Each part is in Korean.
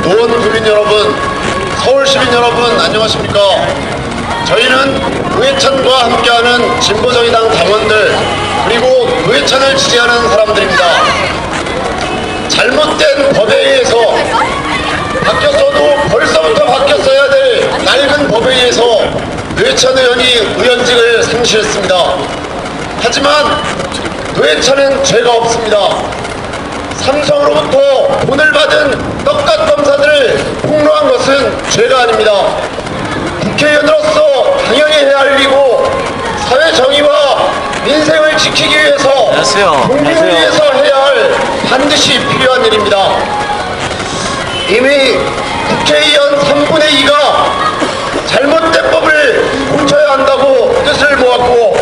노원 구민 여러분, 서울 시민 여러분 안녕하십니까? 저희는 노회찬과 함께하는 진보정의당 당원들 그리고 노회찬을 지지하는 사람들입니다. 잘못된 법에 의해서 바뀌었어도 벌써부터 바뀌었어야 될 낡은 법에 의해서 노회찬 의원이 의원직을 상실했습니다. 하지만 노회찬은 죄가 없습니다. 삼성으로부터 돈을 받은 떡값 검사들을 폭로한 것은 죄가 아닙니다. 국회의원으로서 당연히 해야 할 일이고 사회 정의와 민생을 지키기 위해서 국민을 위해서 해야 할 반드시 필요한 일입니다. 이미 국회의원 3분의 2가 잘못된 법을 고쳐야 한다고 뜻을 모았고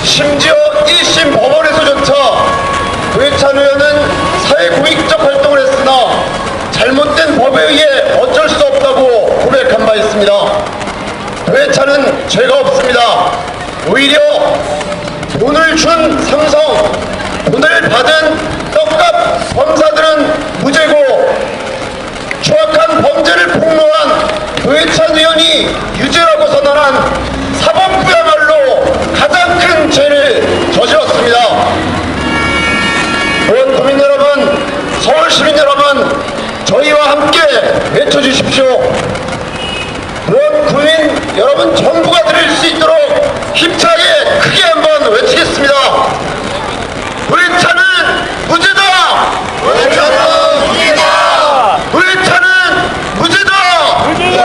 심지어 1심 법원에서조차 노회찬 의원은 사회공익적 활동을 했으나 잘못된 법에 의해 어쩔 수 없다고 고백한 바 있습니다. 노회찬은 죄가 없습니다. 오히려 돈을 준 삼성, 돈을 받은 떡값 검사들은 무죄고 추악한 범죄를 폭로한 노회찬 의원이 유죄라고 선언한 사법부야말로 가장 큰 죄를 저질렀습니다. 노원 구민 여러분, 서울 시민 여러분, 저희와 함께 외쳐주십시오. 노원 구민 여러분 전부가 들을 수 있도록 힘차게 크게 한번 외치겠습니다. 노회찬은 무죄다! 노회찬은 무죄다! 노회찬은 무죄다! 무죄다!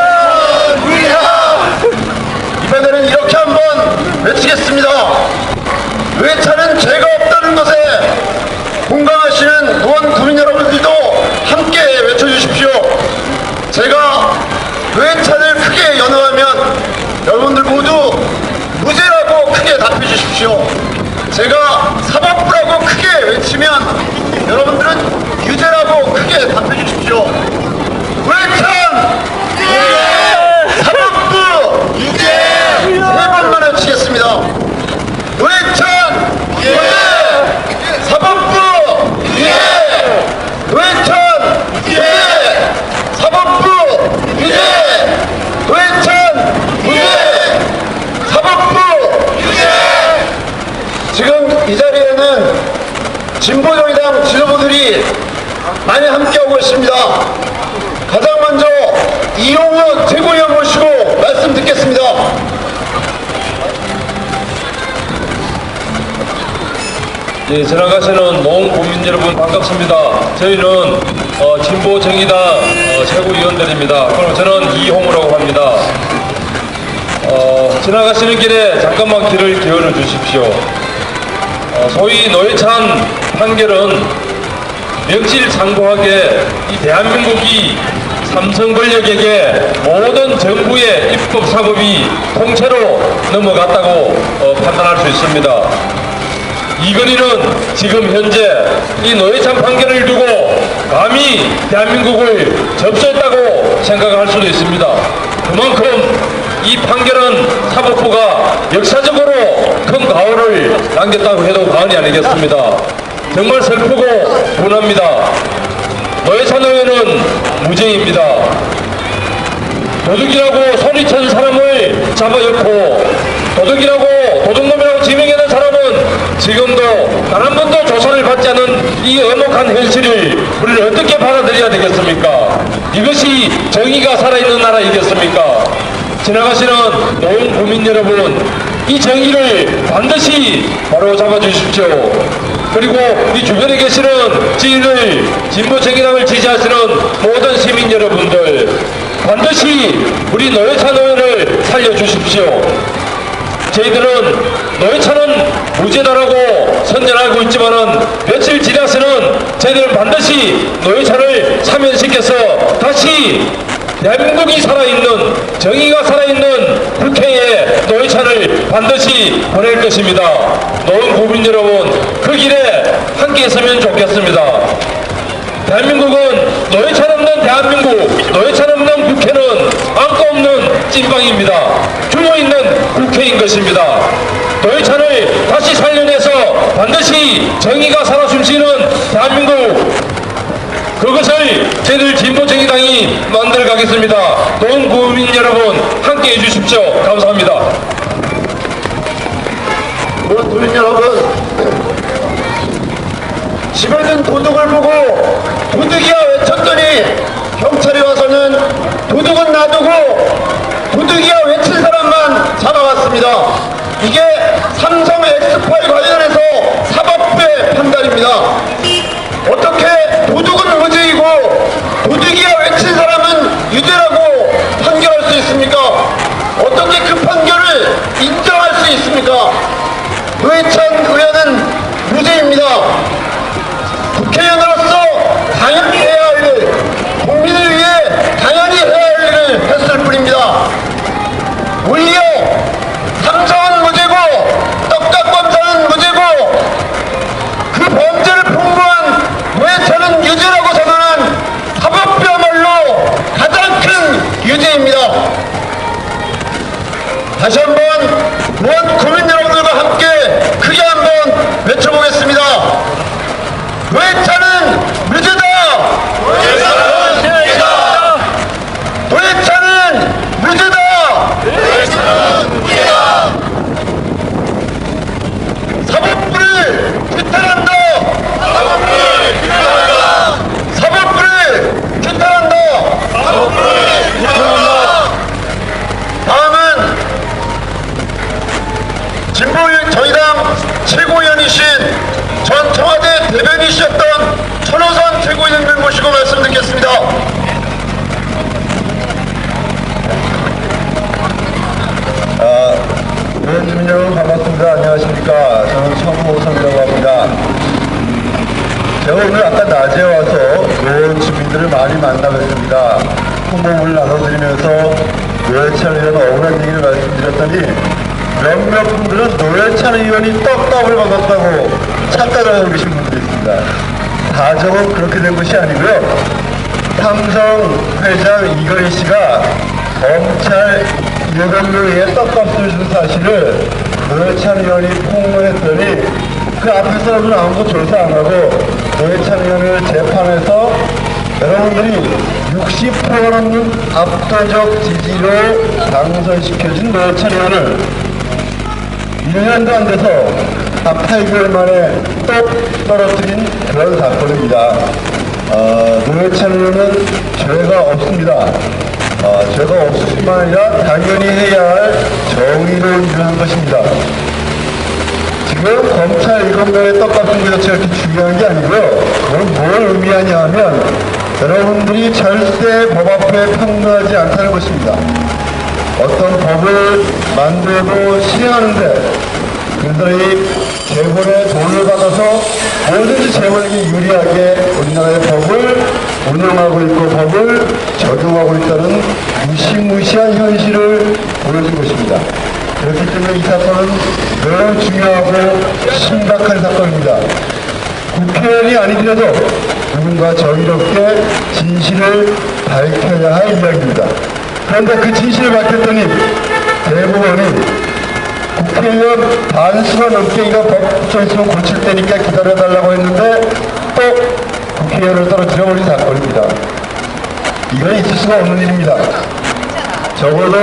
이번에는 이렇게 한번 외치겠습니다. 노회찬은 죄가 없다는 것에 공감하시는 노원 구민 여러분들도 함께 외쳐주십시오. 제가 노회찬을 크게 연호하면 여러분들 모두 무죄라고 크게 답해주십시오. 제가 사법부라고 크게 외치면 여러분들은 유죄라고 크게 답해주십시오. 노회찬 유죄! 사법부 유죄! 세 번만 외치겠습니다. 노회찬 유죄! 사법부 유죄! 노회찬 유죄! 사법부 유죄! 노회찬 유죄! 사법부 유죄! 지금 이 자리에는 진보정의당 지도부들이 많이 함께하고 있습니다. 가장 먼저 이용호 최고위원 모시고 말씀 듣겠습니다. 예, 지나가시는 노원 국민 여러분 반갑습니다. 저희는 진보정의당 최고위원들입니다. 그럼 저는 이홍우라고 합니다. 지나가시는 길에 잠깐만 길을 기울여 주십시오. 소위 노회찬 판결은 명실상부하게 이 대한민국이 삼성 권력에게 모든 정부의 입법 사법이 통째로 넘어갔다고 판단할 수 있습니다. 이건희는 지금 현재 이 노회찬 판결을 두고 감히 대한민국을 접수했다고 생각할 수도 있습니다. 그만큼 이 판결은 사법부가 역사적으로 큰 가오를 남겼다고 해도 과언이 아니겠습니다. 정말 슬프고 분합니다. 노회찬 의원은 무죄입니다. 도둑이라고 소리친 사람을 잡아였고 도둑이라고 도둑놈이라고 지명하는 사람은 지금도 단 한 번도 조사를 받지 않은 이 엄혹한 현실을 우리는 어떻게 받아들여야 되겠습니까? 이것이 정의가 살아있는 나라이겠습니까? 지나가시는 노원 국민 여러분, 이 정의를 반드시 바로 잡아주십시오. 그리고 이 주변에 계시는 진보정의당을 지지하시는 모든 시민 여러분들, 반드시 우리 노회찬 의원을 살려주십시오. 저희들은 노회찬은 무죄다라고 선전하고 있지만은 며칠 지나서는 저희들은 반드시 노회찬을 사면시켜서 다시 대한민국이 살아있는, 정의가 살아있는 국회에 노회찬을 반드시 보낼 것입니다. 노원 국민 여러분, 그 길에 함께 있으면 좋겠습니다. 대한민국은 노회찬 없는 대한민국, 노회찬 없는 국회는 안고 없는 찐빵입니다. 주모 있는 국회인 것입니다. 노회찬을 다시 살려내서 반드시 정의가 살아 숨쉬는 대한민국 그것을 저희들 진보정의당이 만들어 가겠습니다. 돈 국민 여러분 함께 해주십시오. 감사합니다. 국민 여러분, 집에 든 도둑을 보고 도둑이야 외쳤더니 경찰이 와서는 도둑은 놔두고 도둑이야 외친 사람만 잡아갔습니다. 이게 삼성 엑스파일 관련해서 사법부의 판단입니다. 어떻게 도둑은 무죄이고 도둑이야 외친 사람은 유죄라고 판결할 수 있습니까? 어떻게 그 판결을 인정할 수 있습니까? 노회찬 의원은 무죄입니다. 국회의원으로서 당연히 해야 할 일, 국민을 위해 당연히 해야 할 일을 했을 뿐입니다. 오히려 삼성은 무죄고 떡값검사는 무죄고 그 범죄를 풍부한 노회찬은 유죄라고 선언한 사법부야말로 가장 큰 유죄입니다. 다시 한번 무한 국민 여러분들과 함께 크게 한번 외쳐보겠습니다. 노회찬은 무죄다! 노회찬은 무죄다! 노회찬은 무죄다! 노회찬은 무죄다! 사법부를 규탄한다! 사법부를 규탄한다! 사법부를 규탄한다! 사법부를 규탄한다! 다음은 진보정의당 최고위원이신 전 청와대 대변인이셨던 천호선 최고위원님을 모시고 말씀 듣겠습니다. 의원님 여러분 반갑습니다. 안녕하십니까. 저는 천호선이라고 합니다. 제가 오늘 아까 낮에 와서 노원 주민들을 많이 만나뵀습니다. 홍보물을 나눠드리면서 노회찬 의원 억울한 얘기를 말씀드렸더니 몇몇 분들은 노회찬 의원이 떡밥을 먹었다고 착각을 하고 계신 분들이 있습니다. 사정은 그렇게 된 것이 아니고요. 삼성 회장 이건희 씨가 검찰 7명의 떡값을 준 사실을 노회찬 의원이 폭로했더니 그 앞에 사람들은 아무도 조사 안 하고 노회찬 의원을 재판해서 여러분들이 60% 넘는 압도적 지지로 당선시켜준 노회찬 의원을 1년도 안 돼서 8개월 만에 또 떨어뜨린 그런 사건입니다. 노회찬 의원은 죄가 없습니다. 죄가 없을 뿐만 아니라 당연히 해야 할 정의로운 일을 한 것입니다. 지금 검찰 7명의 떡값은 그 자체가 그렇게 중요한 게 아니고요. 그건 뭘 의미하냐 하면 여러분들이 절대 법 앞에 평등하지 않다는 것입니다. 어떤 법을 만들고 시행하는데 그들이 재벌의 돈을 받아서 뭐든지 재벌에게 유리하게 우리나라의 법을 운영하고 있고 법을 적용하고 있다는 무시무시한 현실을 보여준 것입니다. 그렇기 때문에 이 사건은 매우 중요하고 심각한 사건입니다. 국회의원이 아니더라도 누군가 정의롭게 진실을 밝혀야 할 이야기입니다. 그런데 그 진실을 밝혔더니 대법원이 국회의원 반수가 넘게 이거 법조 있으면 고칠 테니까 기다려달라고 했는데 또 국회의원을 떨어뜨려버린 사건입니다. 이건 있을 수가 없는 일입니다. 적어도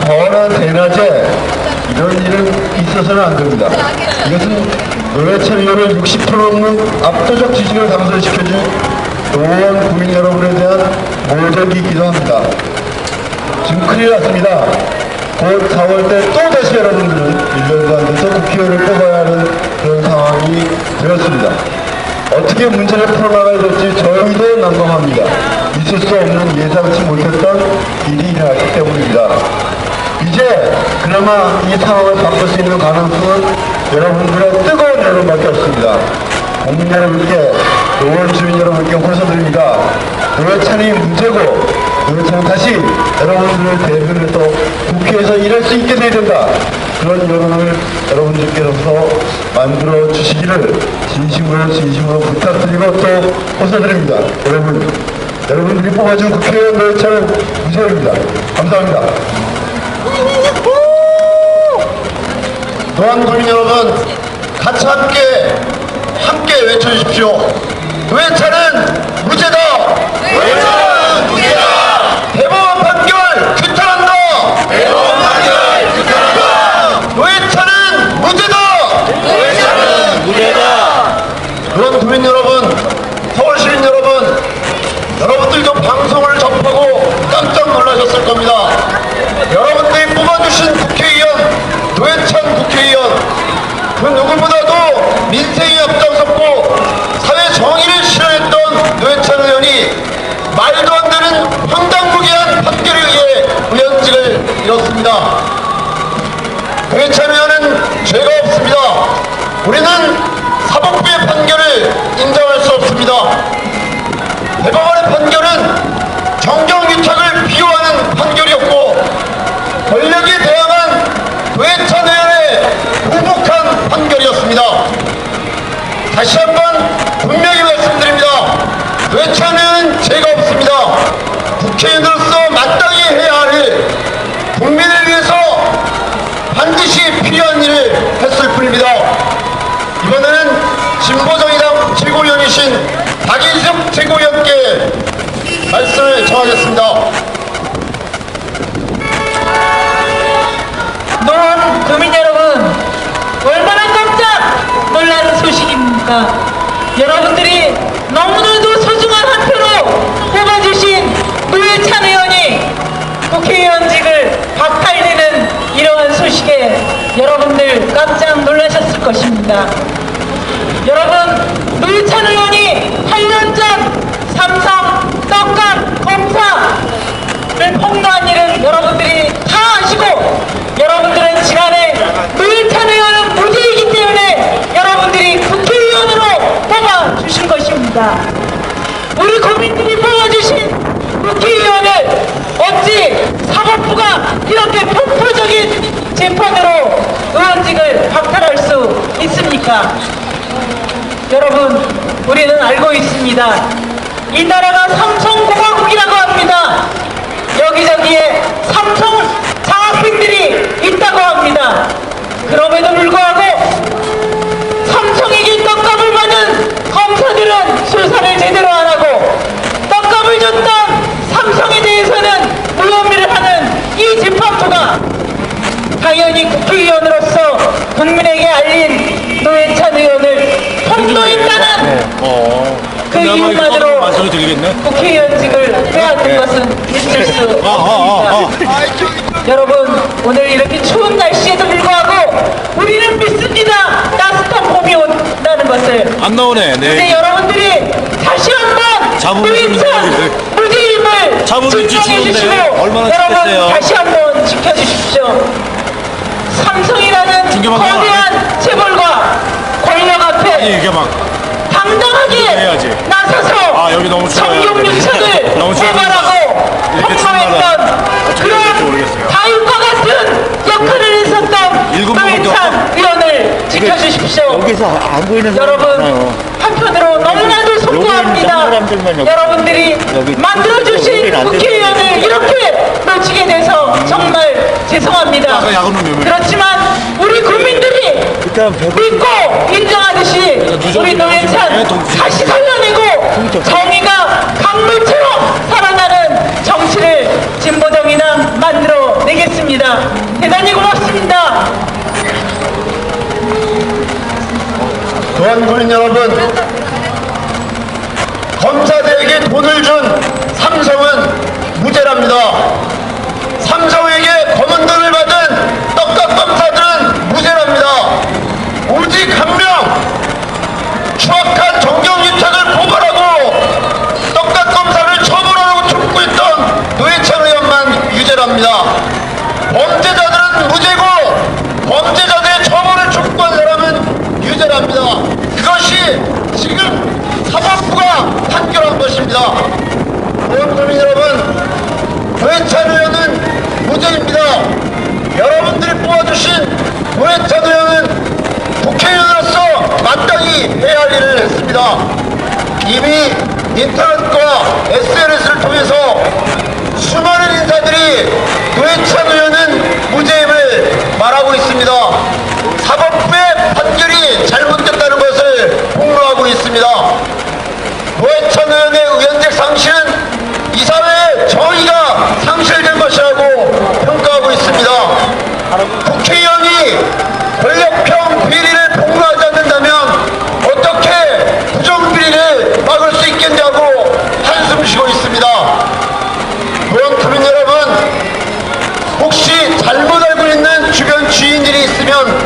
번한 대낮에 이런 일은 있어서는 안 됩니다. 이것은 노회찬 의원을 60% 넘는 압도적 지지를 당선시켜준 노원 국민 여러분에 대한 모독이기도 합니다. 지금 큰일 났습니다. 곧 4월 때 또 다시 여러분들은 1년도 안 돼서 국회의원을 뽑아야 하는 그런 상황이 되었습니다. 어떻게 문제를 풀어나가야 될지 저희도 난감합니다. 있을 수 없는 예상치 못했던 일이 일어났기 때문입니다. 이제 그나마 이 상황을 바꿀 수 있는 가능성은 여러분들의 뜨거운 여론밖에 없습니다. 국민 여러분께, 노원 주민 여러분께 호소드립니다. 노회찬이 문제고 노회찬은 다시 여러분들을 대변해서 국회에서 일할 수 있게 돼야 된다. 그런 여론을 여러분들께서 만들어 주시기를 진심으로 부탁드리고 또 호소드립니다. 여러분들이 뽑아준 국회의원 노회찬은 무죄입니다. 감사합니다. 노원 국민 여러분, 같이 함께 외쳐주십시오. 노회찬은 무죄다! 그 누구보다도 민생이 앞장섰고 사회 정의를 실현했던 노회찬 의원이 말도 안 되는 황당무계한 판결에 의해 의원직을 잃었습니다. 노회찬 의원은 죄가 없습니다. 우리는 사법부의 판결을 인정할 수 없습니다. 대법원의 판결은 정경유착을 비호하는 판결이었고 권력에 대항한 노회찬 의원의 보복한 판결이었습니다. 다시 한번 분명히 말씀드립니다. 노회찬 의원은 죄가 없습니다. 국회의원으로서 마땅히 해야 할 일, 국민을 위해서 반드시 필요한 일을 했을 뿐입니다. 이번에는 진보정의당 최고위원이신 박인석 최고위원께 말씀을 전하겠습니다. 노원 구민 여러분, 얼마나 깜짝 놀라는 소식입니까? 여러분들이 너무나도 소중한 한 표로 뽑아주신 노회찬 의원이 국회의원직을 박탈되는 이러한 소식에 여러분들 깜짝 놀라셨을 것입니다. 여러분, 노회찬 의원이 8년 전 삼성 떡값 검사를 폭로한 일은 여러분들이 다 아시고, 여러분들은 지난해 노회찬 의원은 무죄이기 때문에 여러분들이 국회의원으로 뽑아주신 것입니다. 우리 국민들이 뽑아주신 국회의원을 어찌 사법부가 이렇게 폭포적인 재판으로 의원직을 박탈할 수 있습니까? 여러분, 우리는 알고 있습니다. 이 나라가 삼성공화국이라고 합니다. 여기저기에 삼성 장학생들이 있다고 합니다. 그럼에도 불구하고 삼성에게 떡값을 받은 검사들은 수사를 제대로 안 하고, 떡값을 줬던 삼성에 대해서는 무혐의를 하는 이 재판부가 당연히 국회의원으로서 국민에게 알린 노회찬 의원을 폭로했다는 그 이유만으로 국회의원직을 빼앗는 것은 있을 수 없습니다. 여러분, 오늘 이렇게 추운 날씨에도 불구하고 우리는 믿습니다. 따뜻한 봄이 온다는 것을. 안 나오네. 네. 근데 여러분들이 다시 한번 노회찬 무죄임을 자부를 증명해 주시고, 주시는데 얼마나 여러분 좋겠어요. 다시 한번 지켜주십시오. 삼성이라는 중계방송 거대한 재벌과 권력 앞에 이게 막 당당하게 해야지. 나서서 여기 너무 추워요. 정경유착을 너무 추워요. 고발하고 이렇게 추운 날은 폭로했던 어떻게 될지 그런 모르겠어요. 다윗과 같은 역할을 했었던 일곱 명밖에 노회찬 의원을 지켜주십시오. 여기서 안 보이는 사람 여러분, 많아요. 한편으로 너무나도 속보합니다. 사람들만 여기 여러분들이 여기 만들어주신 여기는 안 국회의원을 이렇게 놓치게 돼서 정말 죄송합니다. 아까 야근은 몇 명? 그렇지만 우리 국민들이 일단 배고 믿고 인정하듯이 우리 노회찬 다시 살려내고 정의가 강물처럼 살아나는 정치를 진보정의당 만들어내겠습니다. 대단히 고맙습니다. 또한 국민 여러분, 검사들에게 돈을 준 삼성은 무죄랍니다. 삼성에게 검은 돈을 받은 떡값 검사들은 무죄랍니다. 오직 한 명, 추악한 정경유착을 고발하고 떡값 검사를 처벌하라고 촉구했던 노회찬 의원만 유죄랍니다. 범죄자들은 무죄고 범죄자들의 처벌을 촉구한 사람은 유죄랍니다. 그것이 지금 사법부가 판결한 것입니다. 국민 여러분, 노회찬 의원은 무죄입니다. 여러분들이 뽑아주신 노회찬 의원은 국회의원으로서 마땅히 해야 할 일을 했습니다. 이미 인터넷과 SNS를 통해서 수많은 인사들이 노회찬 의원은 무죄임을 말하고 있습니다. 사법부의 판결이 잘못됐다는 것을 폭로하고 있습니다. 노회찬 의원의 의원직 상실은 이 사회의 정의가 상실된 것이라고 평가하고 있습니다. 국회의원이 권력형 비리를 폭로하지 않는다면 어떻게 부정비리를 막을 수 있겠냐고 한숨 쉬고 있습니다. 노원 국민 여러분, 혹시 잘못 알고 있는 주변 지인들이 있으면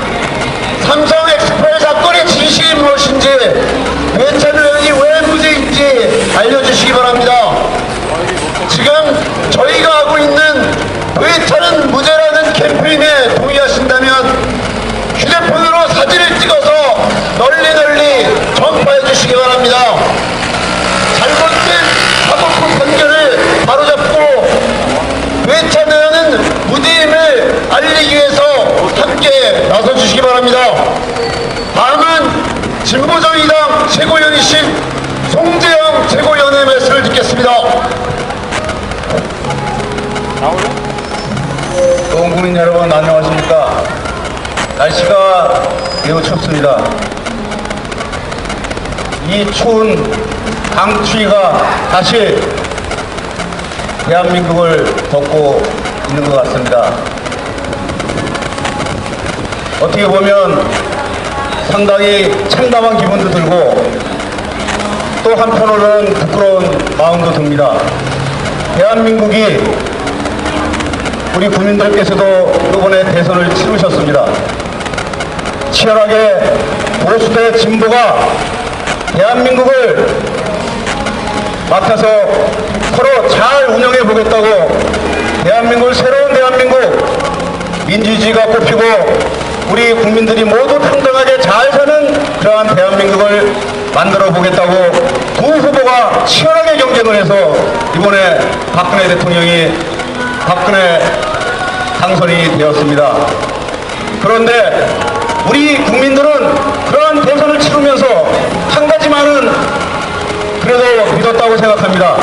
진보정의당 최고위원이신 송재영 최고위원의 말씀을 듣겠습니다. 좋은 국민 여러분 안녕하십니까. 날씨가 매우 춥습니다. 이 추운 강추위가 다시 대한민국을 덮고 있는 것 같습니다. 어떻게 보면 상당히 참담한 기분도 들고 또 한편으로는 부끄러운 마음도 듭니다. 대한민국이 우리 국민들께서도 이번에 대선을 치르셨습니다. 치열하게 보수 대 진보가 대한민국을 맡아서 서로 잘 운영해 보겠다고 대한민국을 새로운 대한민국 민주주의가 꼽히고 우리 국민들이 모두 평등하게 잘 사는 그러한 대한민국을 만들어 보겠다고 두 후보가 치열하게 경쟁을 해서 이번에 박근혜 대통령이 당선이 되었습니다. 그런데 우리 국민들은 그러한 대선을 치르면서 한 가지만은 그래도 믿었다고 생각합니다.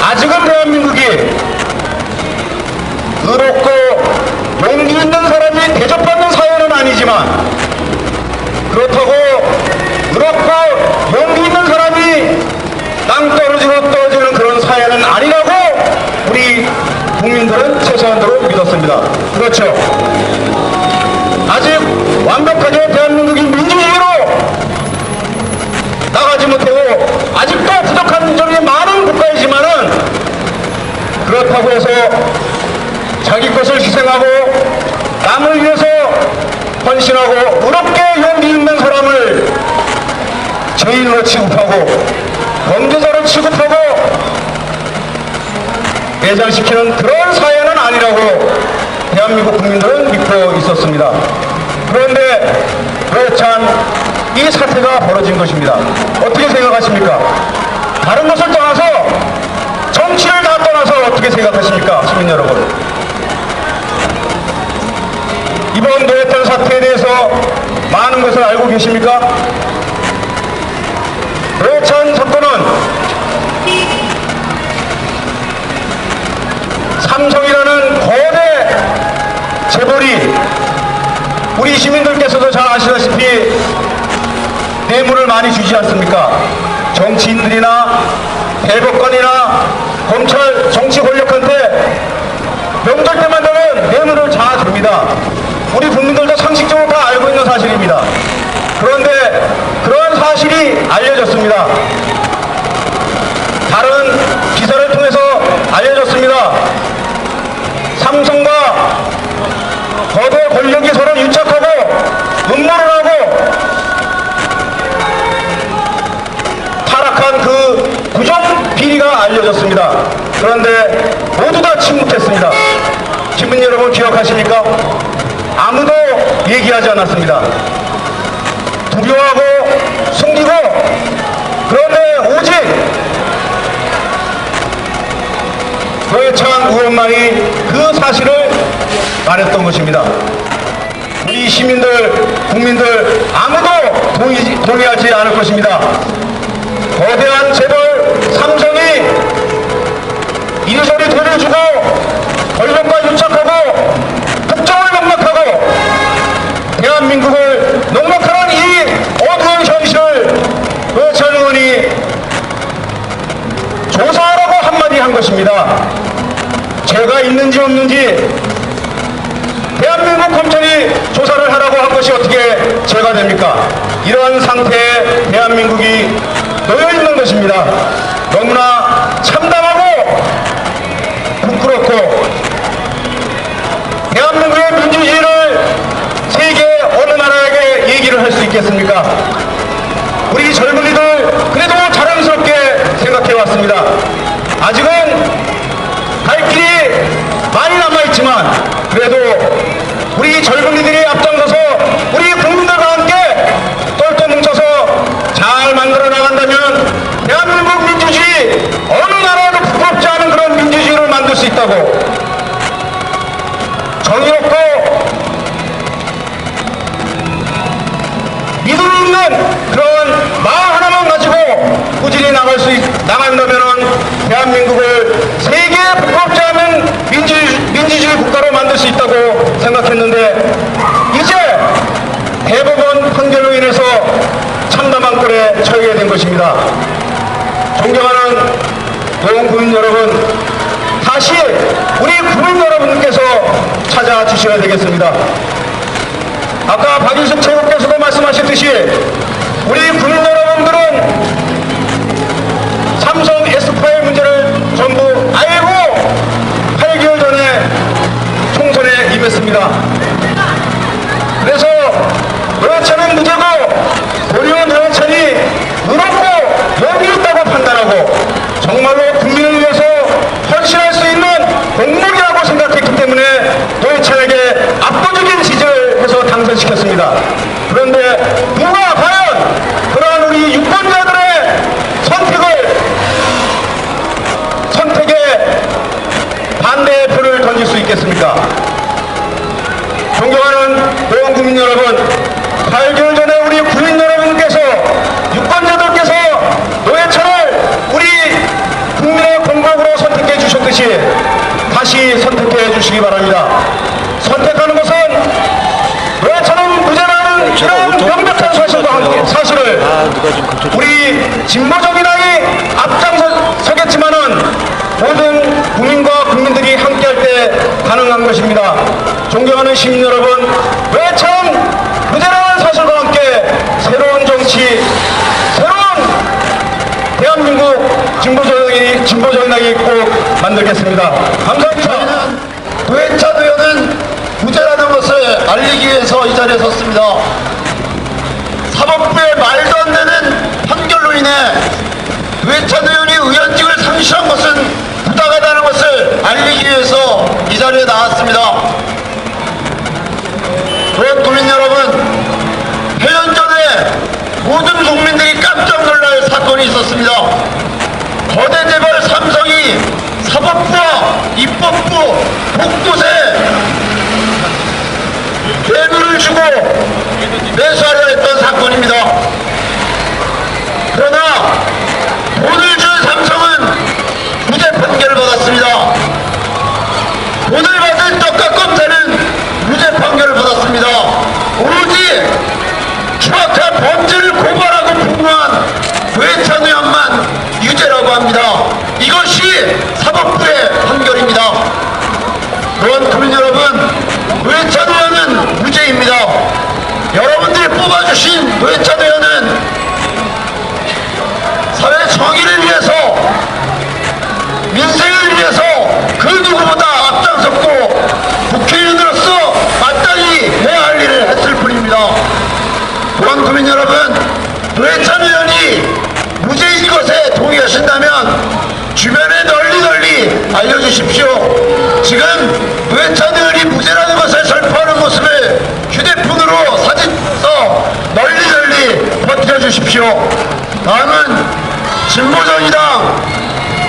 아직은 대한민국이 의롭고 용기 있는 사람이 대접받는 사회는 아니지만 그렇다고 의롭고 용기 있는 사람이 낭떠러지로 떨어지는 그런 사회는 아니라고 우리 국민들은 최소한도로 믿었습니다. 그렇죠. 아직 완벽하게 대한민국이 민주주의로 나가지 못하고 아직도 부족한 점이 많은 국가이지만은 그렇다고 해서 자기 것을 희생하고 남을 위해서 헌신하고 의롭게 용기 있는 사람을 죄인으로 취급하고 범죄자로 취급하고 매장시키는 그런 사회는 아니라고 대한민국 국민들은 믿고 있었습니다. 그런데 왜 참 이 사태가 벌어진 것입니다. 어떻게 생각하십니까? 다른 것을 떠나서 정치를 다 떠나서 어떻게 생각하십니까? 시민 여러분. 이번 노회찬 사태에 대해서 많은 것을 알고 계십니까? 노회찬 사건은 삼성이라는 거대 재벌이 우리 시민들께서도 잘 아시다시피 뇌물을 많이 주지 않습니까? 정치인들이나 대법관이나 검찰 정치 권력한테 명절 때만 되면 뇌물을 다 줍니다. 우리 국민들도 상식적으로 다 알고 있는 사실입니다. 그런데 그런 사실이 알려졌습니다. 다른 기사를 통해서 알려졌습니다. 삼성과 거대 권력이 서로 유착하고 음모를 하고 타락한 그 구정 비리가 알려졌습니다. 그런데 모두 다 침묵했습니다. 시민 여러분 기억하십니까? 아무도 얘기하지 않았습니다. 두려워하고 숨기고 그런데 오직 노회찬 의원만이 그 사실을 말했던 것입니다. 우리 시민들, 국민들 아무도 동의하지 않을 것입니다. 거대한 재벌 삼성이 이리저리 돈을 주고 권력과 유착하고 국정을 농락하고 대한민국을 농락하는 이 어두운 현실을 노회찬 의원이 조사하라고 한마디 한 것입니다. 죄가 있는지 없는지 대한민국 검찰이 조사를 하라고 한 것이 어떻게 죄가 됩니까? 이러한 상태에 대한민국이 놓여 있는 것입니다. 너무나 참담하고 부끄럽고 대한민국의 민주주의를 세계 어느 나라에게 얘기를 할 수 있겠습니까? 우리 젊은이들 그래도 자랑스럽게 생각해 왔습니다. 아직은 갈 길이 많이 남아있지만 그래도 우리 젊은이들이 앞장서서 우리 국민들과 함께 똘똘 뭉쳐서 잘 만들어 나간다면 대한민국 민주주의 어느 나라에도 부끄럽지 않은 그런 민주주의를 만들 수 있다고 정의롭고 믿음 있는 그런 마음 하나만 가지고 꾸준히 나간다면은 대한민국을 세계 불법지 않은 민주주의 국가로 만들 수 있다고 생각했는데 이제 대법원 판결로 인해서 참담한 꼴에 처하게 된 것입니다. 존경하는 노원 국민 여러분, 다시 우리 국민 여러분께서 찾아주셔야 되겠습니다. 아까 박윤석 최고께서도 말씀하셨듯이 우리 국민 여러분들은 삼성 S5 문제를 전부 알고 8개월 전에 총선에 임했습니다. 그래서 노회찬은 무죄고 도리어 노회찬이 의롭고 여기 있다고 판단하고 정말로 국민을 위해서 헌신할 수 있는 공무원이라고 생각했기 때문에 노회찬에게 압도적인 지지를 해서 당선시켰습니다. 그런데 누가 과연 그러한 우리 유권자들의 선택에 반대의 표를 던질 수 있겠습니까? 존경하는 노원 국민 여러분, 8개월 전에 우리 국민 여러분께서 유권자들께서 노회찬을 우리 국민의 공복으로 선택해 주셨듯이 다시 선택해 주시기 바랍니다. 선택하는 것은 노회찬은 무죄라는 이런 명백한 사실을 우리 진보정의당이 앞장서겠지만은 모든 국민과 국민들이 함께할 때 가능한 것입니다. 존경하는 시민 여러분, 노회찬 무죄라는 사실과 함께 새로운 정치, 새로운 대한민국 진보정의당이 꼭 만들겠습니다. 감사합니다. 노회찬 의원은 무죄라는 것을 알리기 위해서 이 자리에 섰습니다. 사법부의 말도 안 되는 판결로 인해 노회찬 의원이 의원직을 상실한 것은 부당하다는 것을 알리기 위해서 이 자리에 나왔습니다. 노원 국민 여러분, 8년 전에 모든 국민들이 깜짝 놀랄 사건이 있었습니다. 거대 재벌 삼성이 사법부와 입법부 곳곳에 뇌물을 주고 매수하려 했던 사건입니다. 그러나 돈을 준 삼성은 무죄 판결을 받았습니다. 돈을 받은 떡값검사는 무죄 판결을 받았습니다. 오로지 추악한 범죄를 고발하고 폭로한 노회찬 의원만 유죄라고 합니다. 이것이 사법부의 판결입니다. 노원 국민 여러분, 노회찬 의원은 무죄입니다. 여러분들이 뽑아주신 노회찬 의원은 사회 정의를 위해서, 민생을 위해서 그 누구보다 앞장섰고 국회의원으로서 마땅히 해야 할 일을 했을 뿐입니다. 노원 국민 여러분, 노회찬 의원이 무죄인 것에 동의하신다면 주변에 널리 알려주십시오. 지금 노회찬 의원이 무죄라는 것을 설파하는 모습을 휴대폰으로 사진서 널리 퍼뜨려 주십시오. 다음은 진보정의당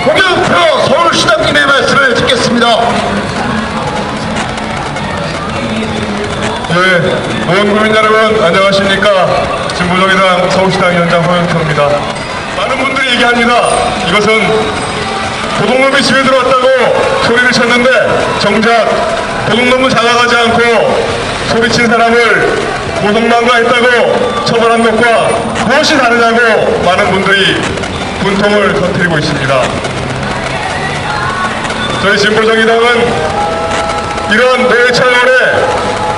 홍영표 서울시당님의 말씀을 듣겠습니다. 네, 노원 국민 여러분 안녕하십니까? 진보정의당 서울시당 위원장 홍영표입니다. 많은 분들이 얘기합니다. 이것은 도둑놈이 집에 들어왔다고 소리를 쳤는데 정작 도둑놈은 자각하지 않고 소리친 사람을 고성방가했다고 처벌한 것과 무엇이 다르냐고 많은 분들이 분통을 터뜨리고 있습니다. 저희 진보정의당은 이러한 노회찬 의원의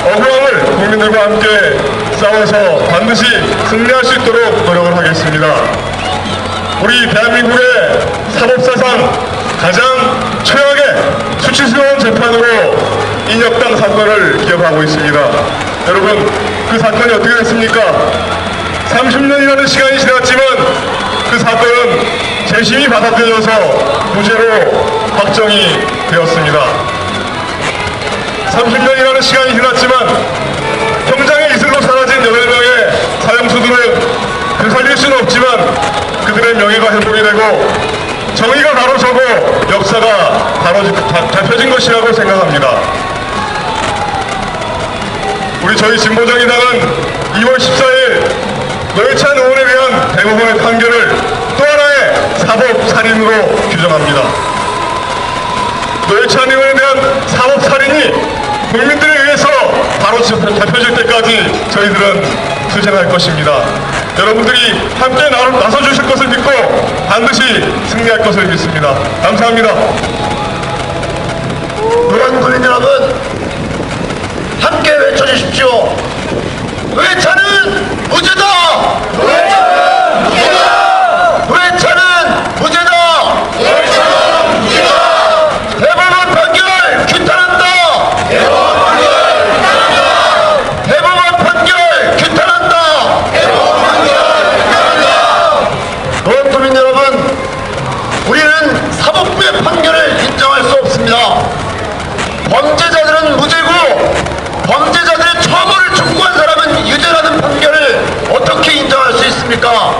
억울함을 국민들과 함께 싸워서 반드시 승리할 수 있도록 노력을 하겠습니다. 우리 대한민국의 사법사상 가장 최악의 수치스러운 재판으로 인혁당 사건을 기억하고 있습니다. 여러분, 그 사건이 어떻게 됐습니까? 30년이라는 시간이 지났지만 그 사건은 재심이 받아들여져서 무죄로 확정이 되었습니다. 30년이라는 시간이 지났지만 평장의 이슬로 사라진 8명의 사형수들은 되살릴 수는 없지만 그들의 명예가 회복이 되고 정의가 바로 서고 역사가 바로 펴진 것이라고 생각합니다. 우리 저희 진보정의당은 2월 14일 노회찬 의원에 대한 대법원의 판결을 또 하나의 사법살인으로 규정합니다. 노회찬 의원에 대한 사법살인이 국민들에 의해서 바로 잡혀질 때까지 저희들은 투쟁할 것입니다. 여러분들이 함께 나서주실 것을 믿고 반드시 승리할 것을 믿습니다. 감사합니다. 노원 국민 여러분, 함께 외쳐주십시오. 노회찬은 무죄다! 노회찬은 무죄다! 노회찬은 무죄다! 노회찬은 무죄다! 대법원 판결 규탄한다! 대법원 판결 규탄한다! 대법원 판결 규탄한다! 대법원 판결 규탄한다! 노원 국민 여러분, 우리는 사법부의 판결을 인정할 수 없습니다. 범죄자들은 무죄고 범죄자들의 처벌을 촉구한 사람은 유죄라는 판결을 어떻게 인정할 수 있습니까?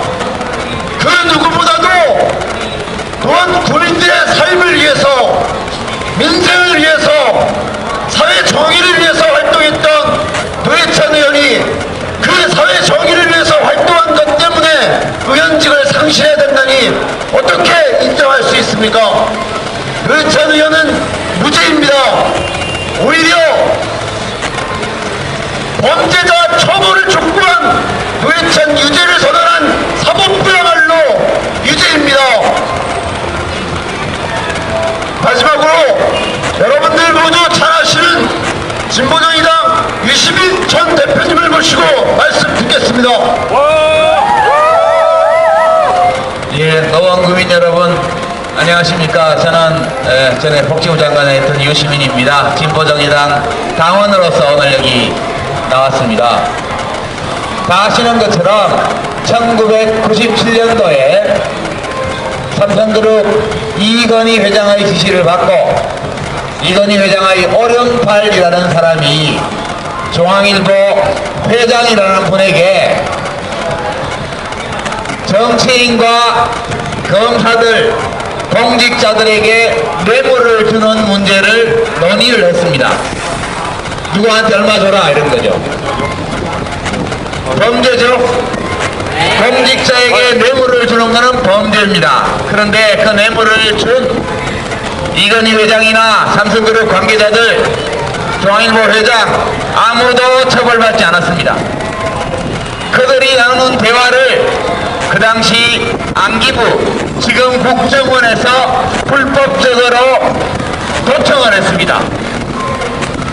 그 누구보다도 또한 국민들의 삶을 위해서, 민생을 위해서, 사회 정의를 위해서 활동했던 노회찬 의원이 그 사회 정의를 위해서 활동한 것 때문에 의원직을 상실해야 된다니 어떻게 인정할 수 있습니까? 노회찬 의원은 무죄입니다. 오히려 범죄자 처벌을 촉구한 노회찬 유죄를 선언한 사법부야말로 유죄입니다. 마지막으로 여러분들 모두 잘 아시는 진보정의당 유시민 전 대표님을 모시고 말씀 듣겠습니다. 예, 노원 구민 여러분 안녕하십니까. 저는 전에 복지부 장관에 있던 유시민입니다. 진보정의당 당원으로서 오늘 여기 나왔습니다. 다 아시는 것처럼 1997년도에 삼성그룹 이건희 회장의 지시를 받고 이건희 회장의 오른팔이라는 사람이 중앙일보 회장이라는 분에게 정치인과 검사들, 공직자들에게 뇌물을 주는 문제를 논의를 했습니다. 누구한테 얼마 줘라 이런 거죠. 범죄죠. 공직자에게 뇌물을 주는 것은 범죄입니다. 그런데 그 뇌물을 준 이건희 회장이나 삼성그룹 관계자들, 중앙일보 회장 아무도 처벌받지 않았습니다. 그들이 나누는 대화를 그 당시 안기부, 지금 국정원에서 불법적으로 도청을 했습니다.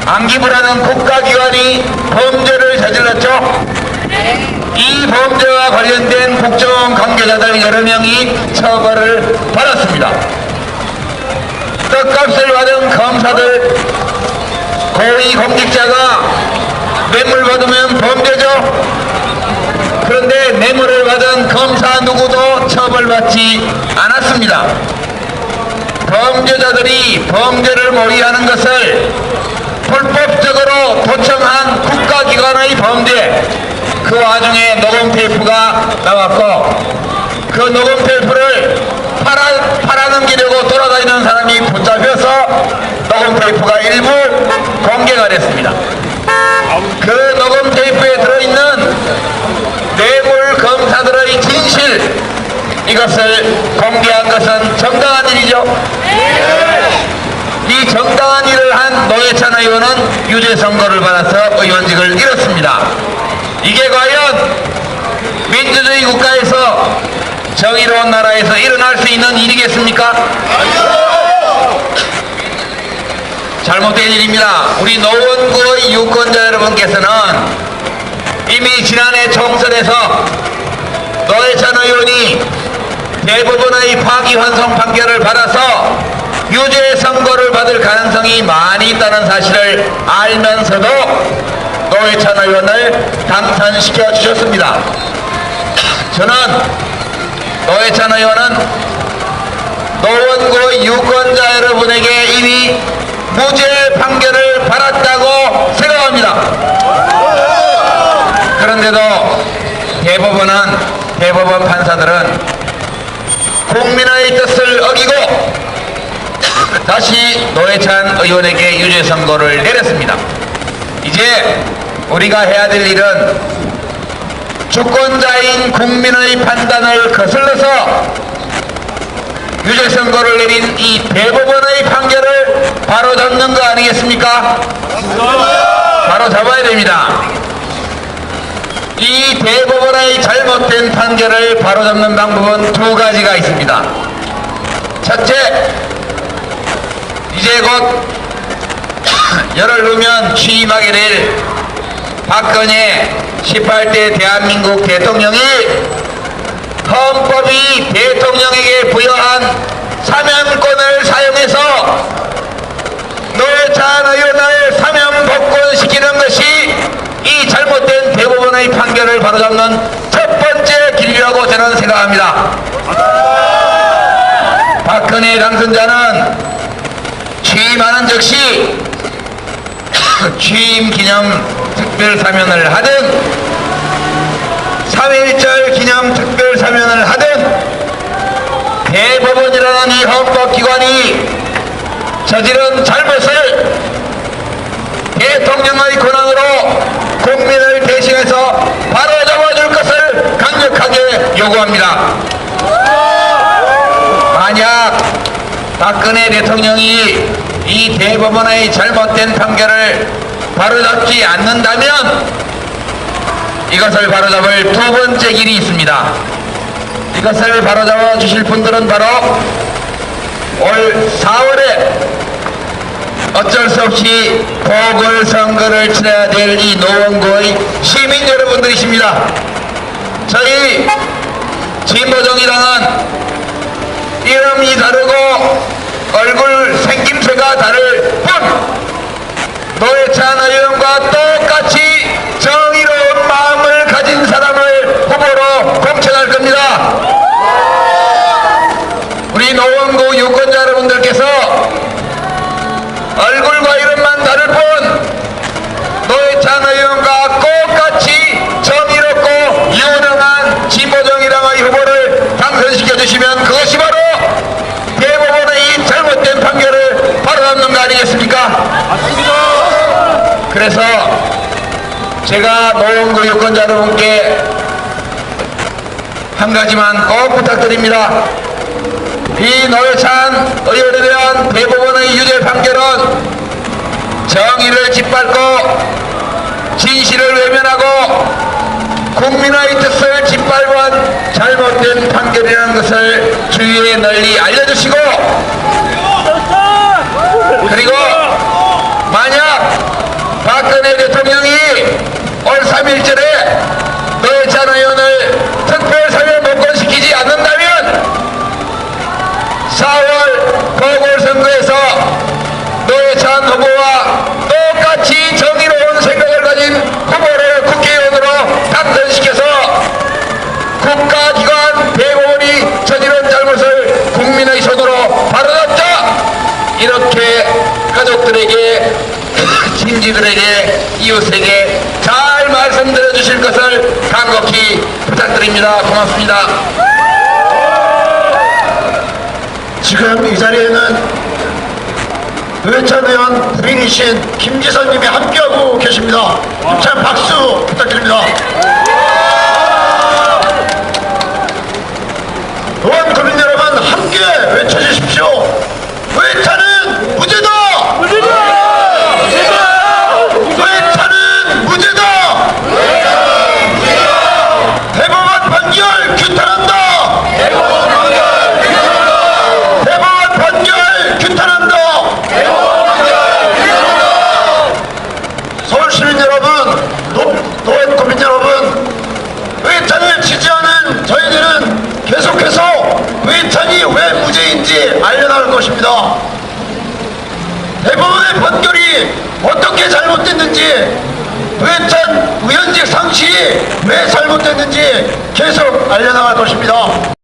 안기부라는 국가기관이 범죄를 저질렀죠. 이 범죄와 관련된 국정원 관계자들 여러 명이 처벌을 받았습니다. 떡값을 받은 검사들, 고위 공직자가 뇌물 받으면 범죄죠. 그런데 뇌물을 받은 검사 누구도 처벌받지 않았습니다. 범죄자들이 범죄를 모의하는 것을 불법적으로 도청한 국가기관의 범죄, 그 와중에 녹음 테이프가 나왔고 그 녹음 테이프를 팔아넘기려고 돌아다니는 사람이 붙잡혀서 녹음 테이프가 일부 공개가 됐습니다. 그 녹음 테이프에 들어있는 뇌물 검사들의 진실, 이것을 공개한 것은 정당한 일이죠. 이 정당한 일을 한 노회찬 의원은 유죄 선고를 받아서 의원직을 잃었습니다. 이게 과연 민주주의 국가에서 정의로운 나라에서 일어날 수 있는 일이겠습니까? 잘못된 일입니다. 우리 노원구의 유권자 여러분께서는 이미 지난해 총선에서 노회찬 의원이 대법원의 파기환송 판결을 받아서 유죄 선고를 받을 가능성이 많이 있다는 사실을 알면서도 노회찬 의원을 당선시켜 주셨습니다. 저는 노회찬 의원은 노원구 유권자 여러분에게 이미 무죄 판결을 받았다고 생각합니다. 그런데도 대법원 판사들은 국민의 뜻을 어기고 다시 노회찬 의원에게 유죄 선고를 내렸습니다. 이제 우리가 해야 될 일은 주권자인 국민의 판단을 거슬러서 유죄 선고를 내린 이 대법원의 판결을 바로잡는 거 아니겠습니까? 바로 잡아야 됩니다. 이 대법원의 잘못된 판결을 바로잡는 방법은 두 가지가 있습니다. 첫째, 이제 곧 열흘 후면 취임하게 될 박근혜 18대 대한민국 대통령이 헌법이 대통령에게 부여한 사면권을 사용해서 노회찬 의원을 사면 복권시키는 것이 이 잘못된 대법원의 판결을 바로잡는 첫 번째 길이라고 저는 생각합니다. 박근혜 당선자는 취임하는 즉시 취임 기념 특별 사면을 하든 3.1절 기념 특별 사면을 하든 대법원이라는 이 헌법기관이 저지른 잘못을 대통령의 권한으로 국민을 대신해서 바로잡아줄 것을 강력하게 요구합니다. 만약 박근혜 대통령이 이 대법원의 잘못된 판결을 바로잡지 않는다면 이것을 바로잡을 두 번째 길이 있습니다. 이것을 바로잡아 주실 분들은 바로 올 4월에 어쩔 수 없이 보궐선거를 치러야 될 이 노원구의 시민 여러분들이십니다. 저희 진보정의당은 이름이 다르고 얼굴 생김새가 다를 뿐 노회찬 의원과 똑같이 정의로운 마음을 가진 사람을 후보로 공천할 겁니다. 우리 노원구 유권자 여러분들께서 얼굴과 이름만 다를 뿐 노회찬 의원과 똑같이 정의롭고 유능한 진보정의당의 후보를 당선시켜 주시면 그것이 바로 대법원의 이 잘못된 판결을 바로잡는 거 아니겠습니까? 그래서 제가 노원구 유권자 여러분께 한 가지만 꼭 부탁드립니다. 이 노회찬 의원에 대한 대법원의 유죄 판결은 정의를 짓밟고 진실을 외면하고 국민의 뜻을 짓밟은 잘못된 판결이라는 것을 주위에 널리 알려주시고 그리고 만약 박근혜 대통령이 올 3.1절에 노회찬 의원을 특별사면 복권시키지 않는다면 4월 보궐선거에서 노회찬 후보와 똑같이 정의로운 생각을 가진 후보를 국회의원으로 당선시켜서 국가기관 대법원이 저지른 잘못을 국민의 손으로 바로잡자 이렇게 가족들에게 친지들에게 이웃에게 잘 말씀드려 주실 것을 간곡히 부탁드립니다. 고맙습니다. 지금 이 자리에는 노회찬 의원 부인이신 김지선님이 함께하고 계십니다. 잘 박수 부탁드립니다. 노원 국민 여러분 함께 외쳐주십시오. 노회찬은 무죄다! 노회찬은 무죄다! 대법원 판결 규탄한다! 대법원 판결 규탄한다! 서울 시민 여러분, 노원 국민 여러분, 노회찬을 지지하는 저희들은 계속해서 노회찬이 왜 무죄인지 알려나갈 것입니다. 대법원의 판결이 어떻게 잘못됐는지, 노회찬 의원직 상실이 왜 잘못됐는지 계속 알려나갈 것입니다.